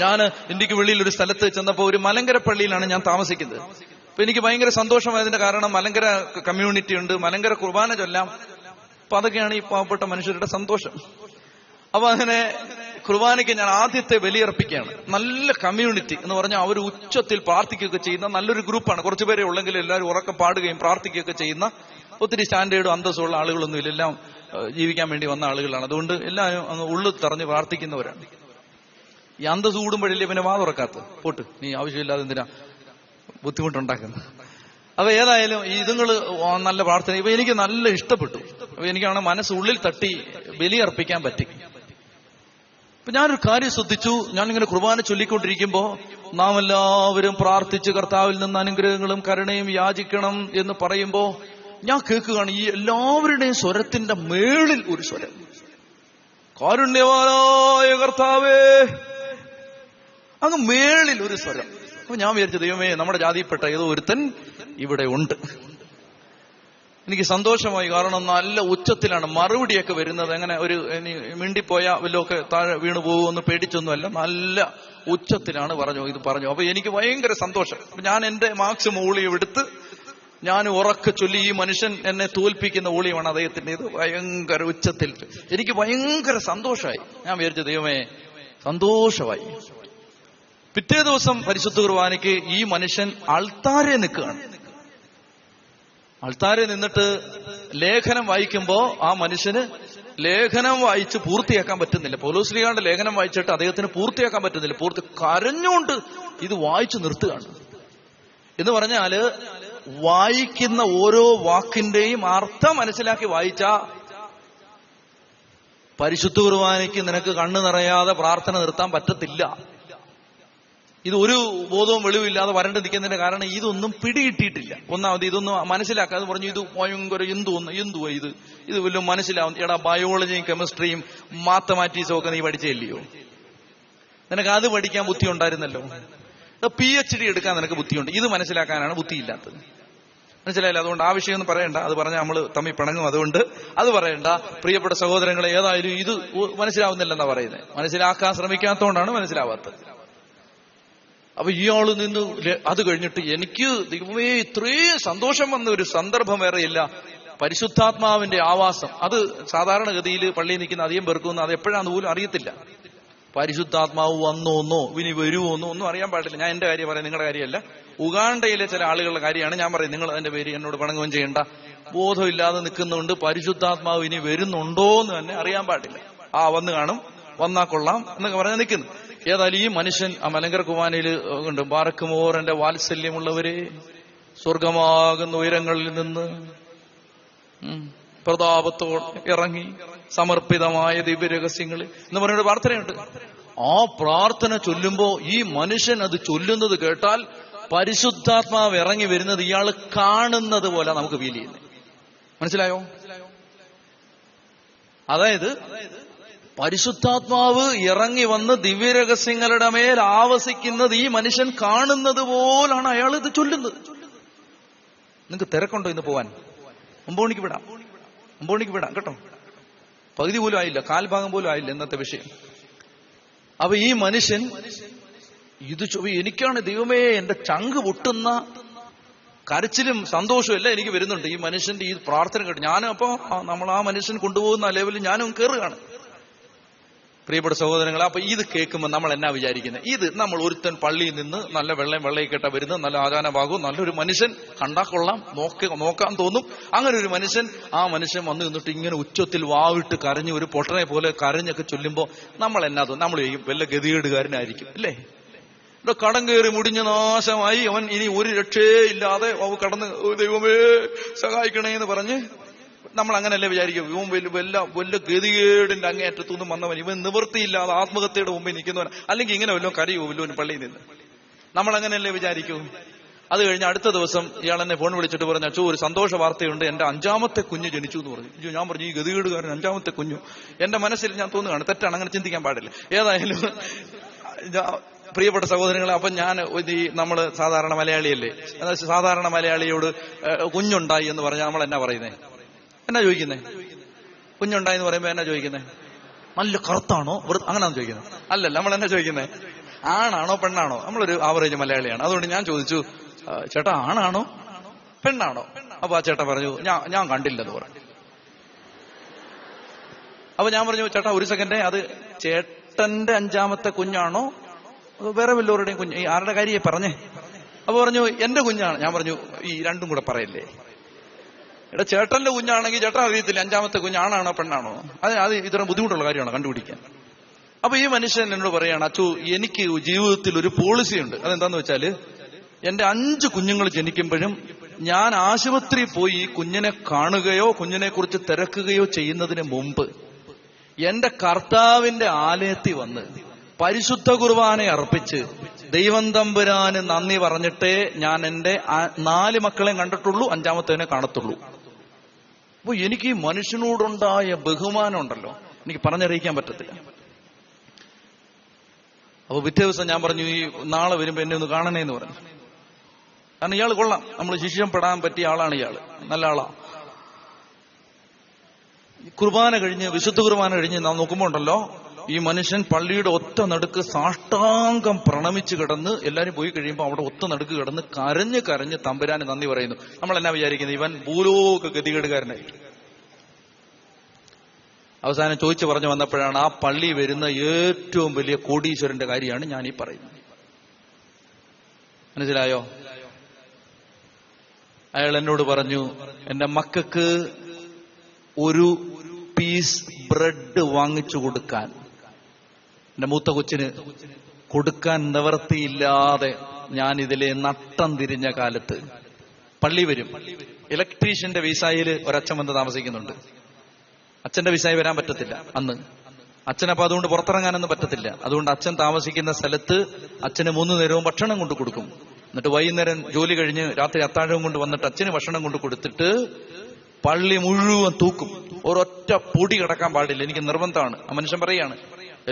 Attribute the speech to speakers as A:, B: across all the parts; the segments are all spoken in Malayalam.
A: ഞാൻ ഇന്ത്യക്ക് വെളിയിൽ ഒരു സ്ഥലത്ത് ചെന്നപ്പോൾ ഒരു മലങ്കര പള്ളിയിലാണ് ഞാൻ താമസിക്കുന്നത്. അപ്പൊ എനിക്ക് ഭയങ്കര സന്തോഷമായതിന്റെ കാരണം മലങ്കര കമ്മ്യൂണിറ്റി ഉണ്ട്, മലങ്കര കുർബാന ചൊല്ലാം. അപ്പൊ അതൊക്കെയാണ് ഈ പാവപ്പെട്ട മനുഷ്യരുടെ സന്തോഷം. അപ്പൊ അങ്ങനെ കുർബാനയ്ക്ക് ഞാൻ ആദ്യത്തെ ബലിയർപ്പിക്കുകയാണ്. നല്ല കമ്മ്യൂണിറ്റി എന്ന് പറഞ്ഞാൽ അവർ ഉച്ചത്തിൽ പ്രാർത്ഥിക്കുകയൊക്കെ ചെയ്യുന്ന നല്ലൊരു ഗ്രൂപ്പാണ്. കുറച്ചുപേരെ ഉള്ളെങ്കിലും എല്ലാവരും ഉറക്കം പാടുകയും പ്രാർത്ഥിക്കുകയൊക്കെ ചെയ്യുന്ന ഒത്തിരി സ്റ്റാൻഡേർഡും അന്തസ്സുള്ള ആളുകളൊന്നുമില്ല. എല്ലാം ജീവിക്കാൻ വേണ്ടി വന്ന ആളുകളാണ്. അതുകൊണ്ട് എല്ലാവരും അങ്ങ് ഉള്ളു തറഞ്ഞ് പ്രാർത്ഥിക്കുന്നവരാണ്. ഈ അന്തസ് കൂടുമ്പോഴല്ലേ പിന്നെ വാ തുറക്കാത്ത പോട്ട്, നീ ആവശ്യമില്ലാതെ എന്തിനാ ബുദ്ധിമുട്ടുണ്ടാക്കുന്നത്. അപ്പൊ ഏതായാലും ഇതുങ്ങള് നല്ല പ്രാർത്ഥന. ഇപ്പൊ എനിക്ക് നല്ല ഇഷ്ടപ്പെട്ടു. അപ്പൊ എനിക്കാണ് മനസ്സുള്ളിൽ തട്ടി ബലിയർപ്പിക്കാൻ പറ്റി. അപ്പൊ ഞാനൊരു കാര്യം ശ്രദ്ധിച്ചു. ഞാനിങ്ങനെ കുർബാന ചൊല്ലിക്കൊണ്ടിരിക്കുമ്പോ നാം എല്ലാവരും പ്രാർത്ഥിച്ച് കർത്താവിൽ നിന്ന് അനുഗ്രഹങ്ങളും കരുണയും യാചിക്കണം എന്ന് പറയുമ്പോ ഞാൻ കേൾക്കുകയാണ് ഈ എല്ലാവരുടെയും സ്വരത്തിന്റെ മേളിൽ ഒരു സ്വരം, കാരുണ്യവാനായ കർത്താവേ, അങ്ങ് മേളിൽ ഒരു സ്വരം. അപ്പൊ ഞാൻ വിചാരിച്ചു, ദൈവമേ, നമ്മുടെ ജാതിയിൽപ്പെട്ട ഏതോ ഒരുത്തൻ ഇവിടെ ഉണ്ട്. എനിക്ക് സന്തോഷമായി. കാരണം നല്ല ഉച്ചത്തിലാണ് മറുപടിയൊക്കെ വരുന്നത്. അങ്ങനെ ഒരു മിണ്ടിപ്പോയാ വല്ലതൊക്കെ താഴെ വീണു പോകുമെന്ന് പേടിച്ചൊന്നുമല്ല, നല്ല ഉച്ചത്തിലാണ് ഇത് പറഞ്ഞു. അപ്പൊ എനിക്ക് ഭയങ്കര സന്തോഷം. ഞാൻ എന്റെ മാക്സിമം ഊളിയം എടുത്ത് ഞാൻ ഉറക്കെ ചൊല്ലി. ഈ മനുഷ്യൻ എന്നെ തോൽപ്പിക്കുന്ന ഊളിയമാണ് അദ്ദേഹത്തിന്റെ. ഇത് ഭയങ്കര ഉച്ചത്തിൽ എനിക്ക് ഭയങ്കര സന്തോഷമായി. ഞാൻ വിചാരിച്ചു, ദൈവമേ, സന്തോഷമായി. പിറ്റേ ദിവസം പരിശുദ്ധ കുർബാനയ്ക്ക് ഈ മനുഷ്യൻ അൾത്താരെ നിൽക്കുകയാണ്. അൾത്താരെ നിന്നിട്ട് ലേഖനം വായിക്കുമ്പോ ആ മനുഷ്യന് ലേഖനം വായിച്ച് പൂർത്തിയാക്കാൻ പറ്റുന്നില്ല. പൗലോസ്ലീഹായുടെ ലേഖനം വായിച്ചിട്ട് അദ്ദേഹത്തിന് പൂർത്തിയാക്കാൻ പറ്റുന്നില്ല. കരഞ്ഞുകൊണ്ട് ഇത് വായിച്ചു നിർത്തുകയാണ്. എന്ന് പറഞ്ഞാല് വായിക്കുന്ന ഓരോ വാക്കിന്റെയും അർത്ഥം മനസ്സിലാക്കി വായിച്ച പരിശുദ്ധ കുർബാനയ്ക്ക് നിനക്ക് കണ്ണു നിറയാതെ പ്രാർത്ഥന നിർത്താൻ പറ്റത്തില്ല. ഇത് ഒരു ബോധവും വെളിവില്ലാതെ വരണ്ട് നിൽക്കുന്നതിന്റെ കാരണം ഇതൊന്നും പിടികിട്ടിയിട്ടില്ല. ഒന്നാമത് ഇതൊന്നും മനസ്സിലാക്കാതെ പറഞ്ഞു, ഇത് ഭയങ്കര എന്തുവാ ഇത് വല്ലതും മനസ്സിലാവും. എടാ, ബയോളജിയും കെമിസ്ട്രിയും മാത്തമാറ്റിക്സും ഒക്കെ നീ പഠിച്ചില്ലയോ? നിനക്ക് അത് പഠിക്കാൻ ബുദ്ധി ഉണ്ടായിരുന്നല്ലോ. PhD എടുക്കാൻ നിനക്ക് ബുദ്ധിയുണ്ട്. ഇത് മനസ്സിലാക്കാനാണ് ബുദ്ധിയില്ലാത്തത്. മനസ്സിലായില്ല? അതുകൊണ്ട് ആ വിഷയമൊന്നും പറയണ്ട. അത് പറഞ്ഞാൽ നമ്മൾ തമ്മിൽ പിണങ്ങും. അതുകൊണ്ട് അത് പറയണ്ട. പ്രിയപ്പെട്ട സഹോദരങ്ങളെ, ഏതായാലും ഇത് മനസ്സിലാവുന്നില്ലെന്നാ പറയുന്നത്. മനസ്സിലാക്കാൻ ശ്രമിക്കാത്തതുകൊണ്ടാണ് മനസ്സിലാവാത്തത്. അപ്പൊ ഇയാള് നിന്ന് അത് കഴിഞ്ഞിട്ട് എനിക്ക് ദൈവമേ ഇത്രയും സന്തോഷം വന്ന ഒരു സന്ദർഭം വേറെയില്ല. പരിശുദ്ധാത്മാവിന്റെ ആവാസം അത് സാധാരണഗതിയിൽ പള്ളിയിൽ നിൽക്കുന്ന അധികം പേർക്കൊന്നും അത് എപ്പോഴാന്ന് പോലും അറിയത്തില്ല. പരിശുദ്ധാത്മാവ് വന്നോന്നോ ഇനി വരുമോന്നോ ഒന്നും അറിയാൻ പാടില്ല. ഞാൻ എന്റെ കാര്യം പറയാം, നിങ്ങളുടെ കാര്യമല്ല. ഉഗാണ്ടയിലെ ചില ആളുകളുടെ കാര്യമാണ് ഞാൻ പറയുന്നത്. നിങ്ങൾ അതിന്റെ പേര് എന്നോട് പണങ്ങുകയും ചെയ്യണ്ട. ബോധമില്ലാതെ നിൽക്കുന്നുണ്ട്. പരിശുദ്ധാത്മാവ് ഇനി വരുന്നുണ്ടോ എന്ന് തന്നെ അറിയാൻ പാടില്ല. വന്നു കാണും, വന്നാ കൊള്ളാം എന്നൊക്കെ പറഞ്ഞാൽ നിൽക്കുന്നു. ഏതായാലും ഈ മനുഷ്യൻ ആ മലങ്കര കുർബാനയിൽ ഉണ്ട്. ബാറക്കുമോർ, എന്റെ വാത്സല്യമുള്ളവരെ, സ്വർഗമാകുന്ന ഉയരങ്ങളിൽ നിന്ന് പ്രതാപത്തോടെ ഇറങ്ങി സമർപ്പിതമായ ദിവ്യരഹസ്യങ്ങൾ എന്ന് പറയുന്ന പ്രാർത്ഥനയുണ്ട്. ആ പ്രാർത്ഥന ചൊല്ലുമ്പോ ഈ മനുഷ്യൻ അത് ചൊല്ലുന്നത് കേട്ടാൽ പരിശുദ്ധാത്മാവ് ഇറങ്ങി വരുന്നത് ഇയാൾ കാണുന്നത് പോലെ നമുക്ക് ഫീൽ ചെയ്യുന്നത്. മനസ്സിലായോ? അതായത് പരിശുദ്ധാത്മാവ് ഇറങ്ങി വന്ന് ദിവ്യരഹസ്യങ്ങളുടെ മേൽ ആവസിക്കുന്നത് ഈ മനുഷ്യൻ കാണുന്നത് പോലാണ് അയാൾ ഇത് ചൊല്ലുന്നത്. നിങ്ങൾക്ക് തിരക്കുണ്ടോ ഇന്ന് പോവാൻ? 9 മണിക്ക് വിടാം. 9 മണിക്ക് വിടാം കേട്ടോ. പകുതി പോലും ആയില്ല, കാൽഭാഗം പോലും ആയില്ല ഇന്നത്തെ വിഷയം. അപ്പൊ ഈ മനുഷ്യൻ ഇത് എനിക്കാണ് ദൈവമേ എന്റെ ചങ്ക് പൊട്ടുന്ന കരച്ചിലും സന്തോഷവും എല്ലാം എനിക്ക് വരുന്നുണ്ട് ഈ മനുഷ്യന്റെ ഈ പ്രാർത്ഥന കേട്ട്. ഞാനും അപ്പൊ നമ്മൾ ആ മനുഷ്യൻ കൊണ്ടുപോകുന്ന ലെവലിൽ ഞാനും കയറുകയാണ്. പ്രിയപ്പെട്ട സഹോദരങ്ങളെ, അപ്പൊ ഇത് കേൾക്കുമ്പോൾ നമ്മൾ എന്നാ വിചാരിക്കുന്നത്? ഇത് നമ്മൾ ഒരുത്തൻ പള്ളിയിൽ നിന്ന് നല്ല വെള്ളയും കേട്ട വരുന്നത്, നല്ല ആചാരഭാഗവും നല്ലൊരു മനുഷ്യൻ, കണ്ടാ കൊള്ളാം, നോക്കാൻ തോന്നും. അങ്ങനെ ഒരു മനുഷ്യൻ, ആ മനുഷ്യൻ വന്നു നിന്നിട്ട് ഇങ്ങനെ ഉച്ചത്തിൽ വാവിട്ട് കരഞ്ഞ് ഒരു പൊട്ടനെ പോലെ കരഞ്ഞൊക്കെ ചൊല്ലുമ്പോ നമ്മൾ എന്നാ തോന്നും? നമ്മൾ വല്ല ഗതികേടുകാരനായിരിക്കും അല്ലേ? കടം കയറി മുടിഞ്ഞ നാശമായി അവൻ ഇനി ഒരു രക്ഷയേ ഇല്ലാതെ കടന്ന് ദൈവമേ സഹായിക്കണേ എന്ന് പറഞ്ഞ് നമ്മൾ അങ്ങനെയല്ലേ വിചാരിക്കും? ഇവൻ വല്ല ഗതികേടിന്റെ അങ്ങേയറ്റത്തുനിന്നും വന്നവൻ, ഇവൻ നിവൃത്തിയില്ലാതെ ആത്മഹത്യയുടെ മുമ്പിൽ നിൽക്കുന്നവൻ, അല്ലെങ്കിൽ ഇങ്ങനെ വല്ലോ കരയോ വല്ലോന് പള്ളിയിൽ നിന്ന്. നമ്മൾ അങ്ങനെയല്ലേ വിചാരിക്കൂ? അത് കഴിഞ്ഞ് അടുത്ത ദിവസം ഇയാൾ എന്നെ ഫോൺ വിളിച്ചിട്ട് പറഞ്ഞു, അച്ചോ ഒരു സന്തോഷ വാർത്തയുണ്ട്, എന്റെ 5ാമത്തെ കുഞ്ഞ് ജനിച്ചു എന്ന് പറഞ്ഞു. ഞാൻ പറഞ്ഞു, ഈ ഗതികേടുകാരൻ 5ാമത്തെ കുഞ്ഞു? എന്റെ മനസ്സിൽ ഞാൻ തോന്നുകയാണ്, തെറ്റാണ്, അങ്ങനെ ചിന്തിക്കാൻ പാടില്ല. ഏതായാലും പ്രിയപ്പെട്ട സഹോദരങ്ങളെ, അപ്പൊ ഞാൻ നമ്മള് സാധാരണ മലയാളിയല്ലേ, സാധാരണ മലയാളിയോട് കുഞ്ഞുണ്ടായി എന്ന് പറഞ്ഞാൽ നമ്മൾ എന്നാ പറയുന്നേ? എന്നാ ചോദിക്കുന്നേ? കുഞ്ഞുണ്ടായി എന്ന് പറയുമ്പോ എന്നാ ചോദിക്കുന്നേ? നല്ല കറുത്താണോ അങ്ങനെയാന്ന് ചോദിക്കുന്നത്? അല്ലല്ല, നമ്മൾ എന്നാ ചോദിക്കുന്നേ? ആണാണോ പെണ്ണാണോ? നമ്മളൊരു ആവറേജ് മലയാളിയാണ്. അതുകൊണ്ട് ഞാൻ ചോദിച്ചു, ചേട്ടാ ആണാണോ പെണ്ണാണോ? അപ്പൊ ആ ചേട്ടൻ പറഞ്ഞു, ഞാൻ കണ്ടില്ലെന്ന് പറഞ്ഞു. അപ്പൊ ഞാൻ പറഞ്ഞു, ചേട്ടാ ഒരു സെക്കൻഡ്, അത് ചേട്ടന്റെ 5ാമത്തെ കുഞ്ഞാണോ വേറെ വല്ലവരുടെയും കുഞ്ഞ്? ആരുടെ കാര്യം പറഞ്ഞേ? അപ്പൊ പറഞ്ഞു എന്റെ കുഞ്ഞാണ്. ഞാൻ പറഞ്ഞു ഈ രണ്ടും കൂടെ പറയല്ലേ. എടാ ചേട്ടന്റെ കുഞ്ഞാണെങ്കിൽ ചേട്ടൻ അറിയത്തില്ല 5ാമത്തെ കുഞ്ഞാണാണോ പെണ്ണാണോ? അത് ഇത്ര ബുദ്ധിമുട്ടുള്ള കാര്യമാണോ കണ്ടുപിടിക്കാൻ? അപ്പൊ ഈ മനുഷ്യൻ എന്നോട് പറയാണ്, അച്ചു എനിക്ക് ജീവിതത്തിൽ ഒരു പോളിസി ഉണ്ട്. അതെന്താന്ന് വെച്ചാല്, എന്റെ 5 കുഞ്ഞുങ്ങൾ ജനിക്കുമ്പോഴും ഞാൻ ആശുപത്രിയിൽ പോയി ഈ കുഞ്ഞിനെ കാണുകയോ കുഞ്ഞിനെ കുറിച്ച് തിരക്കുകയോ ചെയ്യുന്നതിന് മുമ്പ് എന്റെ കർത്താവിന്റെ ആലയത്തിൽ വന്ന് പരിശുദ്ധ കുർബാന അർപ്പിച്ച് ദൈവം തമ്പുരാന് നന്ദി പറഞ്ഞിട്ടേ ഞാൻ എന്റെ 4 മക്കളെ കണ്ടിട്ടുള്ളൂ, 5ാമത്തേനെ കാണത്തുള്ളൂ. അപ്പൊ എനിക്ക് ഈ മനുഷ്യനോടുണ്ടായ ബഹുമാനം ഉണ്ടല്ലോ, എനിക്ക് പറഞ്ഞറിയിക്കാൻ പറ്റത്തില്ല. അപ്പൊ പിറ്റേ ദിവസം ഞാൻ പറഞ്ഞു, ഈ നാളെ വരുമ്പോ എന്നെ ഒന്ന് കാണണേന്ന് പറഞ്ഞു. കാരണം ഇയാൾ കൊള്ളാം, നമ്മൾ ശിഷ്യം പെടാൻ പറ്റിയ ആളാണ് ഇയാള്, നല്ല ആളാ. കുർബാന കഴിഞ്ഞ്, വിശുദ്ധ കുർബാന കഴിഞ്ഞ് നാം നോക്കുമ്പോ ഉണ്ടല്ലോ, ഈ മനുഷ്യൻ പള്ളിയുടെ ഒത്ത നടുക്ക് സാഷ്ടാംഗം പ്രണമിച്ച് കിടന്ന്, എല്ലാരും പോയി കഴിയുമ്പോൾ അവിടെ ഒത്ത നടുക്ക് കിടന്ന് കരഞ്ഞ് കരഞ്ഞ് തമ്പുരാന് നന്ദി പറയുന്നു. നമ്മൾ എന്നാ വിചാരിക്കുന്നത്, ഇവൻ ഭൂലോക ഗതികേടുകാരനായി. അവസാനം ചോദിച്ചു പറഞ്ഞു വന്നപ്പോഴാണ്, ആ പള്ളി വരുന്ന ഏറ്റവും വലിയ കോടീശ്വരന്റെ കാര്യമാണ് ഞാൻ ഈ പറയുന്നത്. മനസ്സിലായോ? അയാൾ എന്നോട് പറഞ്ഞു, എന്റെ മക്കൾക്ക് ഒരു പീസ് ബ്രെഡ് വാങ്ങിച്ചു കൊടുക്കാൻ, എന്റെ മൂത്ത കൊച്ചിന് കൊടുക്കാൻ നിവർത്തിയില്ലാതെ ഞാൻ ഇതിലെ നട്ടം തിരിഞ്ഞ കാലത്ത് പള്ളി വരും. ഇലക്ട്രീഷ്യന്റെ വിസായിൽ ഒരച്ഛൻ വന്ന് താമസിക്കുന്നുണ്ട്. അച്ഛന്റെ വിസായി വരാൻ പറ്റത്തില്ല അന്ന്. അച്ഛനപ്പൊ അതുകൊണ്ട് പുറത്തിറങ്ങാനൊന്നും പറ്റത്തില്ല. അതുകൊണ്ട് അച്ഛൻ താമസിക്കുന്ന സ്ഥലത്ത് അച്ഛന് 3 നേരവും ഭക്ഷണം കൊണ്ട് കൊടുക്കും. എന്നിട്ട് വൈകുന്നേരം ജോലി കഴിഞ്ഞ് രാത്രി അത്താഴവും കൊണ്ട് വന്നിട്ട് അച്ഛന് ഭക്ഷണം കൊണ്ട് കൊടുത്തിട്ട് പള്ളി മുഴുവൻ തൂക്കും. ഒരൊറ്റ പൊടി കിടക്കാൻ പാടില്ല, എനിക്ക് നിർബന്ധമാണ്. ആ മനുഷ്യൻ പറയാണ്,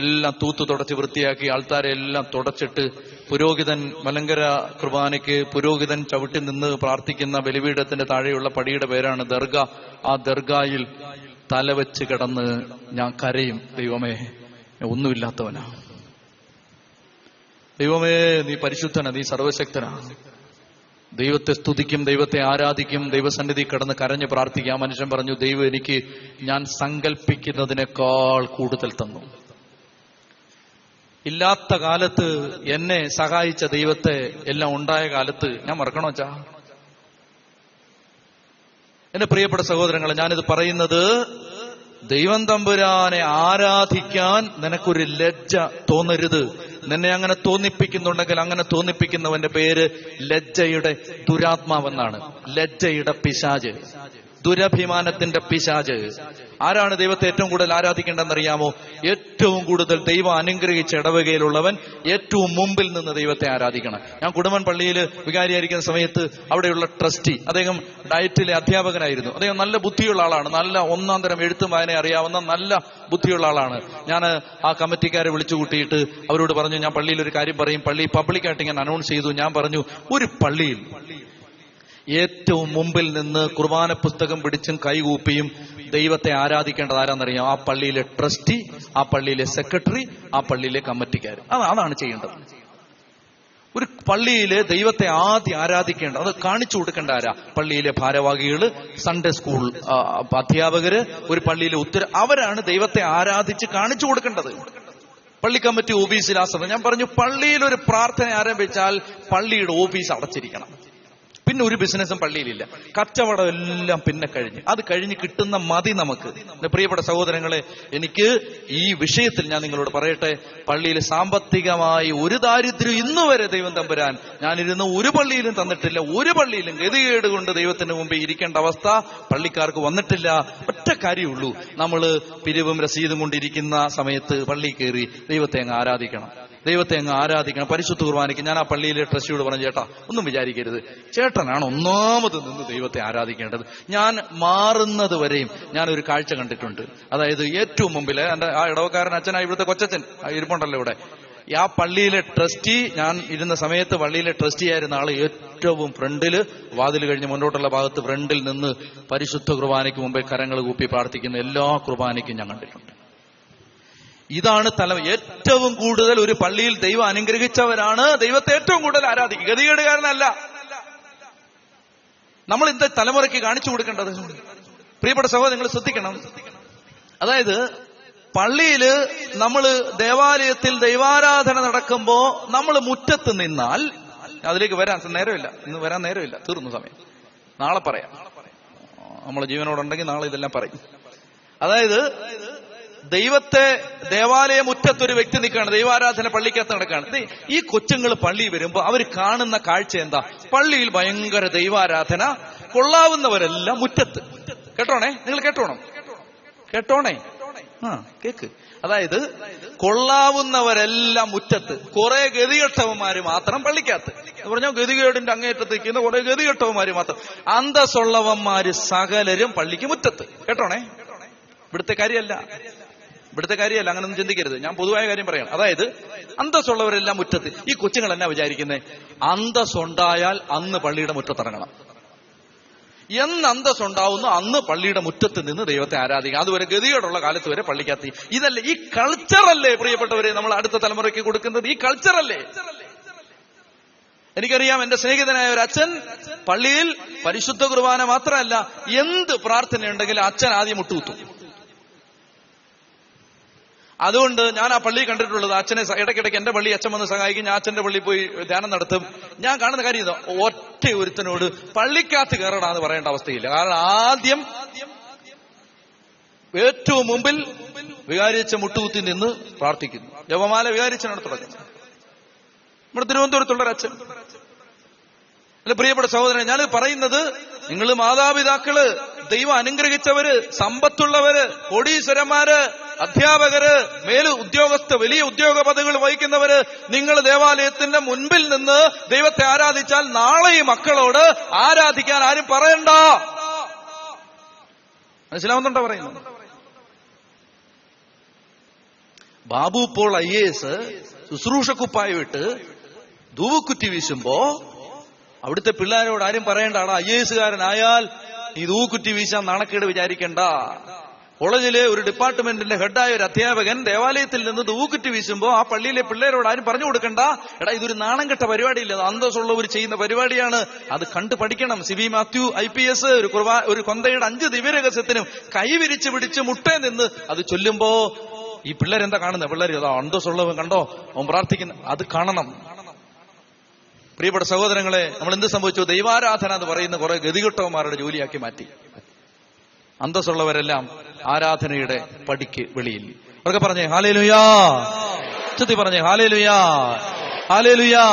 A: എല്ലാം തൂത്ത് തുടച്ച് വൃത്തിയാക്കി ആൾക്കാരെ എല്ലാം തുടച്ചിട്ട് പുരോഹിതൻ മലങ്കര കുർബാനയ്ക്ക് പുരോഹിതൻ ചവിട്ടി നിന്ന് പ്രാർത്ഥിക്കുന്ന ബലിപീഠത്തിന്റെ താഴെയുള്ള പടിയുടെ പേരാണ് ദർഗ. ആ ദർഗായിൽ തലവെച്ച് കിടന്ന് ഞാൻ കരയും, ദൈവമേ ഒന്നുമില്ലാത്തവനാ, ദൈവമേ നീ പരിശുദ്ധനാ, നീ സർവശക്തനാ. ദൈവത്തെ സ്തുതിക്കും, ദൈവത്തെ ആരാധിക്കും, ദൈവസന്നിധി കിടന്ന് കരഞ്ഞ് പ്രാർത്ഥിക്കും. ആ മനുഷ്യൻ പറഞ്ഞു, ദൈവം എനിക്ക് ഞാൻ സങ്കല്പിക്കുന്നതിനേക്കാൾ കൂടുതൽ തന്നു. ഇല്ലാത്ത കാലത്ത് എന്നെ സഹായിച്ച ദൈവത്തെ എല്ലാം ഉണ്ടായ കാലത്ത് ഞാൻ മറക്കണോ ചാ? എന്റെ പ്രിയപ്പെട്ട സഹോദരങ്ങളെ, ഞാനിത് പറയുന്നത് ദൈവം തമ്പുരാനെ ആരാധിക്കാൻ നിനക്കൊരു ലജ്ജ തോന്നരുത്. നിന്നെ അങ്ങനെ തോന്നിപ്പിക്കുന്നുണ്ടെങ്കിൽ അങ്ങനെ തോന്നിപ്പിക്കുന്നവന്റെ പേര് ലജ്ജയുടെ ദുരാത്മാവെന്നാണ്. ലജ്ജയുടെ പിശാച്, ദുരഭിമാനത്തിന്റെ പിശാച്. ആരാണ് ദൈവത്തെ ഏറ്റവും കൂടുതൽ ആരാധിക്കേണ്ടതെന്നറിയാമോ? ഏറ്റവും കൂടുതൽ ദൈവം അനുഗ്രഹിച്ച ഇടവകയിലുള്ളവൻ ഏറ്റവും മുമ്പിൽ നിന്ന് ദൈവത്തെ ആരാധിക്കണം. ഞാൻ കുടുംബൻ പള്ളിയിൽ വികാരിയായിരിക്കുന്ന സമയത്ത് അവിടെയുള്ള ട്രസ്റ്റി, അദ്ദേഹം ഡയറ്റിലെ അധ്യാപകനായിരുന്നു. അദ്ദേഹം നല്ല ബുദ്ധിയുള്ള ആളാണ്, നല്ല 1-ാം തരം എഴുത്തും വായന അറിയാവുന്ന നല്ല ബുദ്ധിയുള്ള ആളാണ്. ഞാൻ ആ കമ്മിറ്റിക്കാരെ വിളിച്ചു കൂട്ടിയിട്ട് അവരോട് പറഞ്ഞു, ഞാൻ പള്ളിയിൽ ഒരു കാര്യം പറയും. പള്ളി പബ്ലിക്കായിട്ട് ഞാൻ അനൗൺസ് ചെയ്തു. ഞാൻ പറഞ്ഞു, ഒരു പള്ളിയിൽ ഏറ്റവും മുമ്പിൽ നിന്ന് കുർബാന പുസ്തകം പിടിച്ചും കൈകൂപ്പിയും ദൈവത്തെ ആരാധിക്കേണ്ടത് ആരാന്നറിയാം? ആ പള്ളിയിലെ ട്രസ്റ്റി, ആ പള്ളിയിലെ സെക്രട്ടറി, ആ പള്ളിയിലെ കമ്മിറ്റിക്കാർ. അതാണ് ചെയ്യേണ്ടത്. ഒരു പള്ളിയിലെ ദൈവത്തെ ആദ്യം ആരാധിക്കേണ്ടത്, അത് കാണിച്ചു കൊടുക്കേണ്ട ആരാ? പള്ളിയിലെ ഭാരവാഹികള്, സൺഡേ സ്കൂൾ അധ്യാപകര്, ഒരു പള്ളിയിലെ അവരാണ് ദൈവത്തെ ആരാധിച്ച് കാണിച്ചു കൊടുക്കേണ്ടത്. പള്ളി കമ്മിറ്റി ഓഫീസിൽ ആ സമയം ഞാൻ പറഞ്ഞു, പള്ളിയിൽ ഒരു പ്രാർത്ഥന ആരംഭിച്ചാൽ പള്ളിയുടെ ഓഫീസ് അടച്ചിരിക്കണം. പിന്നെ ഒരു ബിസിനസ്സും പള്ളിയിലില്ല. കച്ചവടം എല്ലാം പിന്നെ കഴിഞ്ഞ്, അത് കഴിഞ്ഞ് കിട്ടുന്ന മതി നമുക്ക്. പ്രിയപ്പെട്ട സഹോദരങ്ങളെ, എനിക്ക് ഈ വിഷയത്തിൽ ഞാൻ നിങ്ങളോട് പറയട്ടെ, പള്ളിയിൽ സാമ്പത്തികമായി ഒരു ദാരിദ്ര്യം ഇന്നുവരെ ദൈവം തമ്പുരാൻ ഞാനിരുന്ന് ഒരു പള്ളിയിലും തന്നിട്ടില്ല. ഒരു പള്ളിയിലും ഗതികേട് കൊണ്ട് ദൈവത്തിന് മുമ്പേ ഇരിക്കേണ്ട അവസ്ഥ പള്ളിക്കാർക്ക് വന്നിട്ടില്ല. ഒറ്റ കാര്യമുള്ളൂ, നമ്മൾ പിരിവും രസീതും കൊണ്ടിരിക്കുന്ന സമയത്ത് പള്ളി കയറി ദൈവത്തെ അങ്ങ് ആരാധിക്കണം. ദൈവത്തെ അങ്ങ് ആരാധിക്കണം. പരിശുദ്ധ കുർബാനയ്ക്ക് ഞാൻ ആ പള്ളിയിലെ ട്രസ്റ്റിയോട് പറഞ്ഞു, ചേട്ടാ ഒന്നും വിചാരിക്കരുത്, ചേട്ടനാണ് ഒന്നാമത് നിന്ന് ദൈവത്തെ ആരാധിക്കേണ്ടത്. ഞാൻ മാറുന്നത് വരെയും ഞാനൊരു കാഴ്ച കണ്ടിട്ടുണ്ട്. അതായത് ഏറ്റവും മുമ്പിൽ എന്റെ ആ ഇടവക്കാരൻ അച്ഛനായി, ഇവിടുത്തെ കൊച്ചച്ഛൻ ഇരിപ്പുണ്ടല്ലോ ഇവിടെ, ആ പള്ളിയിലെ ട്രസ്റ്റി, ഞാൻ ഇരുന്ന സമയത്ത് പള്ളിയിലെ ട്രസ്റ്റി ആയിരുന്ന ആള് ഏറ്റവും ഫ്രണ്ടില്, വാതിൽ കഴിഞ്ഞ് മുന്നോട്ടുള്ള ഭാഗത്ത് ഫ്രണ്ടിൽ നിന്ന് പരിശുദ്ധ കുർബാനയ്ക്ക് മുമ്പേ കരങ്ങൾ കൂപ്പി പ്രാർത്ഥിക്കുന്ന എല്ലാ കുർബാനയ്ക്കും ഞാൻ കണ്ടിട്ടുണ്ട്. ഇതാണ് ഏറ്റവും കൂടുതൽ ഒരു പള്ളിയിൽ ദൈവം അനുഗ്രഹിച്ചവരാണ് ദൈവത്തെ ഏറ്റവും കൂടുതൽ ആരാധിക്കുക. ഗതികേടുകാരനല്ല. നമ്മൾ ഇന്നത്തെ തലമുറയ്ക്ക് കാണിച്ചു കൊടുക്കേണ്ടത്. പ്രിയപ്പെട്ട സഹോദരൻ, നിങ്ങൾ ശ്രദ്ധിക്കണം. അതായത് പള്ളിയില് നമ്മള് ദേവാലയത്തിൽ ദൈവാരാധന നടക്കുമ്പോ നമ്മൾ മുറ്റത്ത് നിന്നാൽ, അതിലേക്ക് വരാൻ നേരമില്ല, ഇന്ന് വരാൻ നേരമില്ല, തീർന്നു സമയം, നാളെ പറയാം. നമ്മൾ ജീവനോടുണ്ടെങ്കിൽ നാളെ ഇതെല്ലാം പറയും. അതായത് ദൈവത്തെ ദേവാലയ മുറ്റത്തൊരു വ്യക്തി നിൽക്കുകയാണ്, ദൈവാരാധന പള്ളിക്കകത്ത് നടക്കുകയാണ്. ഈ കൊച്ചുങ്ങൾ പള്ളി വരുമ്പോ അവർ കാണുന്ന കാഴ്ച എന്താ? പള്ളിയിൽ ഭയങ്കര ദൈവാരാധന, കൊള്ളാവുന്നവരെല്ലാം മുറ്റത്ത്. കേട്ടോണേ, നിങ്ങൾ കേട്ടോണേ, കേക്ക്. അതായത് കൊള്ളാവുന്നവരെല്ലാം മുറ്റത്ത്, കുറെ ഗതികെട്ടവന്മാര് മാത്രം പള്ളിക്കകത്ത്. പറഞ്ഞാൽ ഗതികേടിന്റെ അങ്ങേറ്റത്ത് നിൽക്കുന്ന കുറെ ഗതികെട്ടവന്മാര് മാത്രം. അന്തസ്സുള്ളവന്മാര് സകലരും പള്ളിക്ക് മുറ്റത്ത്. കേട്ടോണേ, ഇവിടുത്തെ കാര്യമല്ല, അങ്ങനൊന്നും ചിന്തിക്കരുത്. ഞാൻ പൊതുവായ കാര്യം പറയണം. അതായത് അന്തസ്സുള്ളവരെല്ലാം മുറ്റത്ത്. ഈ കൊച്ചുങ്ങൾ എന്നാ വിചാരിക്കുന്നത്? അന്തസ്സുണ്ടായാൽ അന്ന് പള്ളിയുടെ മുറ്റത്തിറങ്ങണം. എന്ന് അന്തസ്സുണ്ടാവുന്നു അന്ന് പള്ളിയുടെ മുറ്റത്ത് നിന്ന് ദൈവത്തെ ആരാധിക്കുക. അതുവരെ ഗതികേടുള്ള കാലത്ത് വരെ പള്ളിക്കകത്ത്. ഇതല്ലേ, ഈ കൾച്ചറല്ലേ പ്രിയപ്പെട്ടവരെ നമ്മൾ അടുത്ത തലമുറയ്ക്ക് കൊടുക്കുന്നത്? ഈ കൾച്ചറല്ലേ? എനിക്കറിയാം, എന്റെ സ്നേഹിതനായ ഒരു അച്ഛൻ പള്ളിയിൽ പരിശുദ്ധ കുർബാന മാത്രമല്ല, എന്ത് പ്രാർത്ഥനയുണ്ടെങ്കിലും അച്ഛൻ ആദ്യം മുട്ടുകുത്തും. അതുകൊണ്ട് ഞാൻ ആ പള്ളി കണ്ടിട്ടുള്ളത്, അച്ഛനെ ഇടയ്ക്കിടയ്ക്ക് എന്റെ പള്ളി അച്ഛൻ വന്ന് സഹായിക്കും, ഞാൻ അച്ഛന്റെ പള്ളി പോയി ധ്യാനം നടത്തും. ഞാൻ കാണുന്ന കാര്യം ഇതാ, ഒറ്റ ഒരുത്തനോട് പള്ളിക്കകത്ത് കയറണമെന്ന് പറയേണ്ട അവസ്ഥയില്ല. കാരണം ആദ്യം ഏറ്റവും മുമ്പിൽ വികാരിച്ച മുട്ടുകുത്തി നിന്ന് പ്രാർത്ഥിക്കുന്നു. ജപമാല വികാരിച്ചനാണ് തുടങ്ങുന്നത്. നമ്മുടെ തിരുവനന്തപുരത്തുള്ളൊരച്ഛൻ. അല്ല പ്രിയപ്പെട്ട സഹോദരൻ, ഞാൻ പറയുന്നത്, നിങ്ങൾ മാതാപിതാക്കള്, ദൈവം അനുഗ്രഹിച്ചവര്, സമ്പത്തുള്ളവര്, കോടീശ്വരന്മാര്, അധ്യാപകര്, വലിയ ഉദ്യോഗ പദവികൾ വഹിക്കുന്നവര്, നിങ്ങൾ ദേവാലയത്തിന്റെ മുൻപിൽ നിന്ന് ദൈവത്തെ ആരാധിച്ചാൽ നാളെ ഈ മക്കളോട് ആരാധിക്കാൻ ആരും പറയണ്ട. മനസ്സിലാവുന്നുണ്ടോ പറയുന്നത്? ബാബു പോൾ IAS ശുശ്രൂഷക്കുപ്പായി വിട്ട് ധൂവുക്കുറ്റി വീശുമ്പോ അവിടുത്തെ പിള്ളേരോട് ആരും പറയണ്ടാണ്, IAS-കാരനായാൽ ഈ ധൂവുക്കുറ്റി വീശാൻ നാണക്കേട് വിചാരിക്കണ്ട. കോളേജിലെ ഒരു ഡിപ്പാർട്ട്മെന്റിന്റെ ഹെഡായ ഒരു അധ്യാപകൻ ദേവാലയത്തിൽ നിന്ന് ധൂവുക്കുറ്റി വീശുമ്പോ ആ പള്ളിയിലെ പിള്ളേരോട് ആരും പറഞ്ഞു കൊടുക്കണ്ട, എടാ ഇതൊരു നാണം കെട്ട പരിപാടിയില്ല, അന്തസ്സുള്ളവർ ചെയ്യുന്ന പരിപാടിയാണ്, അത് കണ്ടു പഠിക്കണം. സിബി മാത്യു IPS ഒരു കൊന്തയുടെ 5 ദിവ്യരഹസ്യത്തിനും കൈവിരിച്ച് പിടിച്ച് മുട്ടേ നിന്ന് അത് ചൊല്ലുമ്പോ ഈ പിള്ളേരെന്താ കാണുന്നത്? പിള്ളേർ അതാ അന്തസ്സുള്ളവൻ കണ്ടോ, അവൻ പ്രാർത്ഥിക്കുന്ന, അത് കാണണം. പ്രിയപ്പെട്ട സഹോദരങ്ങളെ, നമ്മൾ എന്ത് സംഭവിച്ചു? ദൈവാരാധന എന്ന് പറയുന്ന കുറെ ഗതികെട്ടവന്മാരുടെ ജോലിയാക്കി മാറ്റി. അന്തസ്സുള്ളവരെല്ലാം ആരാധനയുടെ പടിക്ക് വെളിയിൽ. അവർക്ക് പറഞ്ഞേ ഹല്ലേലൂയാ, പറഞ്ഞേ ഹല്ലേലൂയാ, ഹല്ലേലൂയാ.